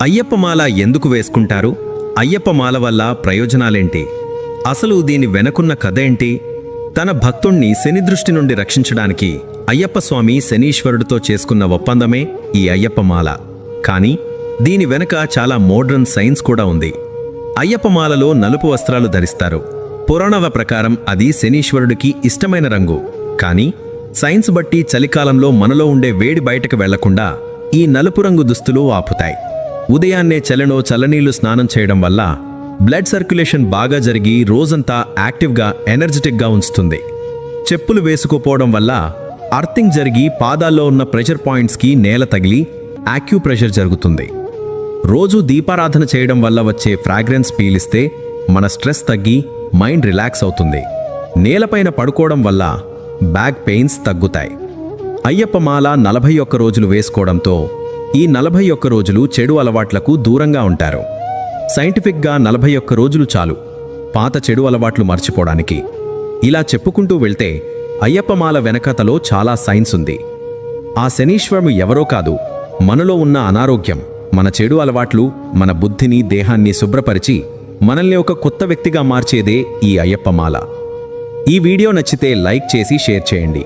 అయ్యప్పమాల ఎందుకు వేసుకుంటారు? అయ్యప్పమాల వల్ల ప్రయోజనాలేంటి? అసలు దీని వెనకున్న కథ ఏంటి? తన భక్తుణ్ణి శని దృష్టి నుండి రక్షించడానికి అయ్యప్ప స్వామి శనీశ్వరుడితో చేసుకున్న ఒప్పందమే ఈ అయ్యప్పమాల. కానీ దీని వెనక చాలా మోడ్రన్ సైన్స్ కూడా ఉంది. అయ్యప్పమాలలో నలుపు వస్త్రాలు ధరిస్తారు. పురాణాల ప్రకారం అది శనీశ్వరుడికి ఇష్టమైన రంగు. కానీ సైన్స్ బట్టి చలికాలంలో మనలో ఉండే వేడి బయటకు వెళ్లకుండా ఈ నలుపు రంగు దుస్తులు ఆపుతాయి. ఉదయాన్నే చల్లనీళ్లు స్నానం చేయడం వల్ల బ్లడ్ సర్క్యులేషన్ బాగా జరిగి రోజంతా యాక్టివ్గా ఎనర్జెటిక్గా ఉంచుతుంది. చెప్పులు వేసుకోపోవడం వల్ల అర్థింగ్ జరిగి పాదాల్లో ఉన్న ప్రెషర్ పాయింట్స్కి నేల తగిలి యాక్యూప్రెషర్ జరుగుతుంది. రోజు దీపారాధన చేయడం వల్ల వచ్చే ఫ్రాగ్రెన్స్ పీలిస్తే మన స్ట్రెస్ తగ్గి మైండ్ రిలాక్స్ అవుతుంది. నేలపైన పడుకోవడం వల్ల బ్యాక్ పెయిన్స్ తగ్గుతాయి. అయ్యప్పమాల 41 రోజులు వేసుకోవడంతో ఈ 41 రోజులు చెడు అలవాట్లకు దూరంగా ఉంటారు. సైంటిఫిక్గా 41 రోజులు చాలు పాత చెడు అలవాట్లు మర్చిపోవడానికి. ఇలా చెప్పుకుంటూ వెళ్తే అయ్యప్పమాల వెనకతలో చాలా సైన్స్ ఉంది. ఆ శనీశ్వరుడు ఎవరో కాదు, మనలో ఉన్న అనారోగ్యం, మన చెడు అలవాట్లు మన బుద్ధిని దేహాన్ని శుభ్రపరిచి మనల్ని ఒక కొత్త వ్యక్తిగా మార్చేదే ఈ అయ్యప్పమాల. ఈ వీడియో నచ్చితే లైక్ చేసి షేర్ చేయండి.